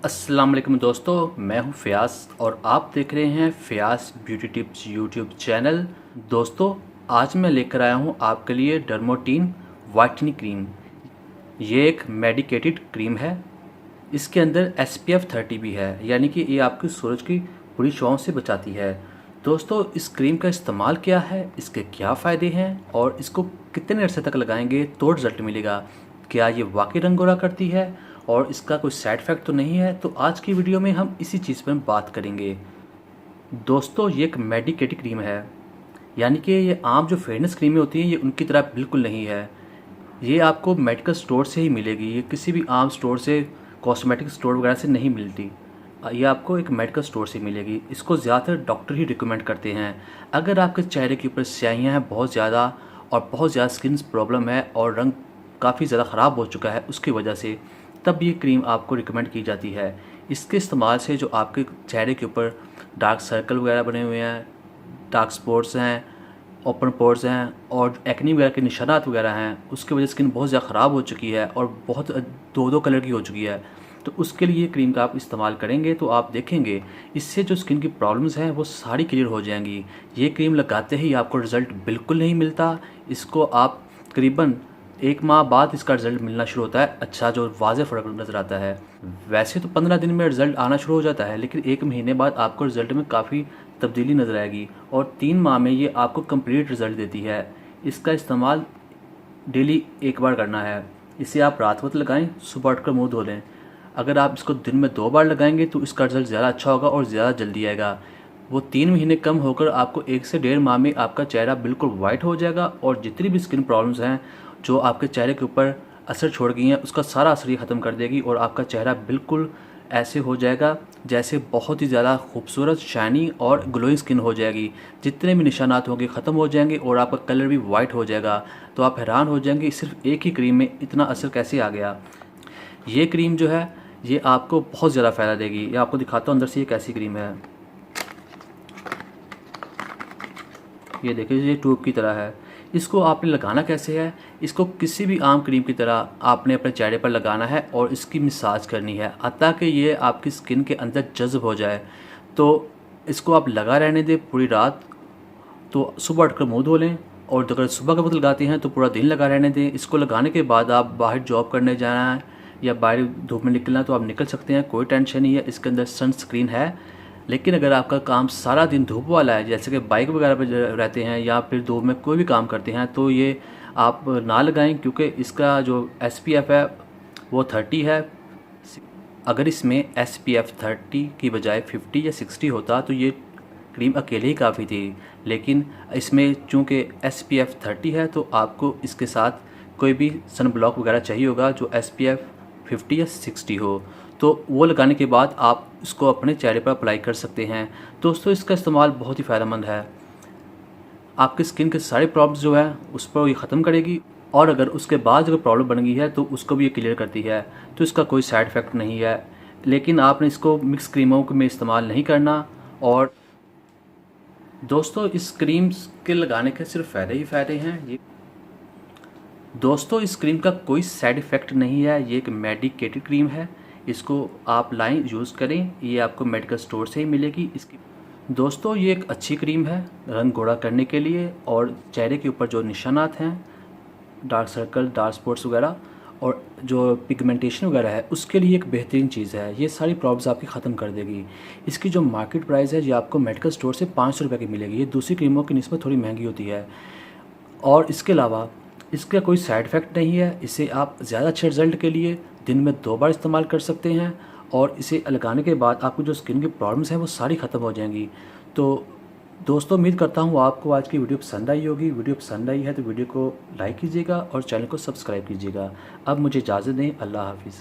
अस्सलाम वालेकुम दोस्तों, मैं हूं फ़याज़ और आप देख रहे हैं Fayaz beauty tips YouTube channel. दोस्तों, आज मैं लेकर आया हूं आपके लिए डर्मोटीन वाइटनिंग क्रीम। ये एक मेडिकेटेड क्रीम है। इसके अंदर SPF 30 भी है, यानी कि ये आपकी सूरज की बुरी छांव से बचाती है। दोस्तों, इस क्रीम का इस्तेमाल क्या है, इसके क्या फ़ायदे हैं और इसको कितने अरसे तक लगाएंगे तो रिज़ल्ट मिलेगा, क्या ये वाकई रंग गोरा करती है और इसका कोई साइड इफ़ेक्ट तो नहीं है। तो आज की वीडियो में हम इसी चीज़ पर बात करेंगे। दोस्तों, ये एक मेडिकेटेड क्रीम है, यानी कि ये आम जो फेयरनेस क्रीमें होती हैं ये उनकी तरह बिल्कुल नहीं है। ये आपको मेडिकल स्टोर से ही मिलेगी, ये किसी भी आम स्टोर से, कॉस्मेटिक स्टोर वगैरह से नहीं मिलती। ये आपको एक मेडिकल स्टोर से मिलेगी। इसको ज़्यादातर डॉक्टर ही रिकमेंड करते हैं। अगर आपके चेहरे के ऊपर स्याहियाँ हैं बहुत ज़्यादा और बहुत ज़्यादा स्किन प्रॉब्लम है और रंग काफ़ी ज़्यादा ख़राब हो चुका है उसकी वजह से, तब ये क्रीम आपको रिकमेंड की जाती है। इसके इस्तेमाल से जो आपके चेहरे के ऊपर डार्क सर्कल वगैरह बने हुए हैं, डार्क स्पॉट्स हैं, ओपन पोर्स हैं और एक्नी वगैरह के निशानात वगैरह हैं, उसकी वजह से स्किन बहुत ज़्यादा ख़राब हो चुकी है और बहुत दो कलर की हो चुकी है, तो उसके लिए क्रीम का आप इस्तेमाल करेंगे तो आप देखेंगे इससे जो स्किन की प्रॉब्लम्स हैं वो सारी क्लियर हो जाएंगी। ये क्रीम लगाते ही आपको रिज़ल्ट बिल्कुल नहीं मिलता। इसको आप करीबन 1 माह बाद इसका रिज़ल्ट मिलना शुरू होता है, अच्छा जो वाज़ेह फ़र्क नज़र आता है। वैसे तो 15 दिन में रिज़ल्ट आना शुरू हो जाता है, लेकिन 1 महीने बाद आपको रिज़ल्ट में काफ़ी तब्दीली नज़र आएगी और 3 माह में ये आपको कंप्लीट रिज़ल्ट देती है। इसका इस्तेमाल डेली 1 बार करना है। इसे आप रात वक्त लगाएं, सुबह उठकर मुँह धो लें। अगर आप इसको दिन में 2 बार लगाएंगे तो इसका रिज़ल्ट ज़्यादा अच्छा होगा और ज़्यादा जल्दी आएगा। वो 3 महीने कम होकर आपको 1 से 1.5 माह में आपका चेहरा बिल्कुल वाइट हो जाएगा और जितनी भी स्किन प्रॉब्लम्स हैं जो आपके चेहरे के ऊपर असर छोड़ गई हैं, उसका सारा असर ये ख़त्म कर देगी और आपका चेहरा बिल्कुल ऐसे हो जाएगा जैसे बहुत ही ज़्यादा खूबसूरत, शाइनी और ग्लोइंग स्किन हो जाएगी। जितने भी निशानात होंगे ख़त्म हो जाएंगे और आपका कलर भी वाइट हो जाएगा। तो आप हैरान हो जाएंगे सिर्फ एक ही क्रीम में इतना असर कैसे आ गया। ये क्रीम जो है ये आपको बहुत ज़्यादा फ़ायदा देगी। ये आपको दिखाता हूँ अंदर से ये कैसी क्रीम है। ये देखिए, ये ट्यूब की तरह है। इसको आपने लगाना कैसे है, इसको किसी भी आम क्रीम की तरह आपने अपने चेहरे पर लगाना है और इसकी मसाज करनी है ताकि ये आपकी स्किन के अंदर जज़्ब हो जाए। तो इसको आप लगा रहने दें पूरी रात। तो सुबह उठकर मुँह धो लें और अगर सुबह के वक्त लगाते हैं तो पूरा दिन लगा रहने दें। इसको लगाने के बाद आप बाहर जॉब करने जाना है या बाहर धूप में निकलना तो आप निकल सकते हैं, कोई टेंशन नहीं है। इसके अंदर सनस्क्रीन है। लेकिन अगर आपका काम सारा दिन धूप वाला है, जैसे कि बाइक वगैरह पर रहते हैं या फिर धूप में कोई भी काम करते हैं, तो ये आप ना लगाएं क्योंकि इसका जो SPF है वो 30 है। अगर इसमें SPF 30 की बजाय 50 या 60 होता तो ये क्रीम अकेले ही काफ़ी थी। लेकिन इसमें चूँकि SPF 30 है तो आपको इसके साथ कोई भी सन ब्लॉक वगैरह चाहिए होगा जो SPF 50 या 60 हो। तो वो लगाने के बाद आप इसको अपने चेहरे पर अप्लाई कर सकते हैं। दोस्तों, इसका इस्तेमाल बहुत ही फ़ायदेमंद है। आपकी स्किन के सारे प्रॉब्लम्स जो है उस पर ये ख़त्म करेगी और अगर उसके बाद अगर प्रॉब्लम बन गई है तो उसको भी ये क्लियर करती है। तो इसका कोई साइड इफ़ेक्ट नहीं है। लेकिन आपने इसको मिक्स क्रीमों में इस्तेमाल नहीं करना। और दोस्तों, इस क्रीम के लगाने के सिर्फ फ़ायदे ही फ़ायदे हैं। दोस्तों, इस क्रीम का कोई साइड इफ़ेक्ट नहीं है। ये एक मेडिकेटेड क्रीम है। इसको आप लाएं, यूज़ करें। ये आपको मेडिकल स्टोर से ही मिलेगी। इसकी दोस्तों, ये एक अच्छी क्रीम है रंग गोरा करने के लिए और चेहरे के ऊपर जो निशानात हैं, डार्क सर्कल, डार्क स्पॉट्स वगैरह और जो पिगमेंटेशन वगैरह है, उसके लिए एक बेहतरीन चीज़ है। ये सारी प्रॉब्लम्स आपकी ख़त्म कर देगी। इसकी जो मार्केट प्राइस है ये आपको मेडिकल स्टोर से 500 रुपये की मिलेगी। ये दूसरी क्रीमों की निस्बत थोड़ी महंगी होती है और इसके अलावा इसका कोई साइड इफ़ेक्ट नहीं है। इसे आप ज़्यादा अच्छे रिज़ल्ट के लिए दिन में 2 बार इस्तेमाल कर सकते हैं और इसे लगाने के बाद आपको जो स्किन की प्रॉब्लम्स हैं वो सारी ख़त्म हो जाएंगी। तो दोस्तों, उम्मीद करता हूँ आपको आज की वीडियो पसंद आई होगी। वीडियो पसंद आई है तो वीडियो को लाइक कीजिएगा और चैनल को सब्सक्राइब कीजिएगा। अब मुझे इजाज़त दें। अल्लाह हाफ़िज़।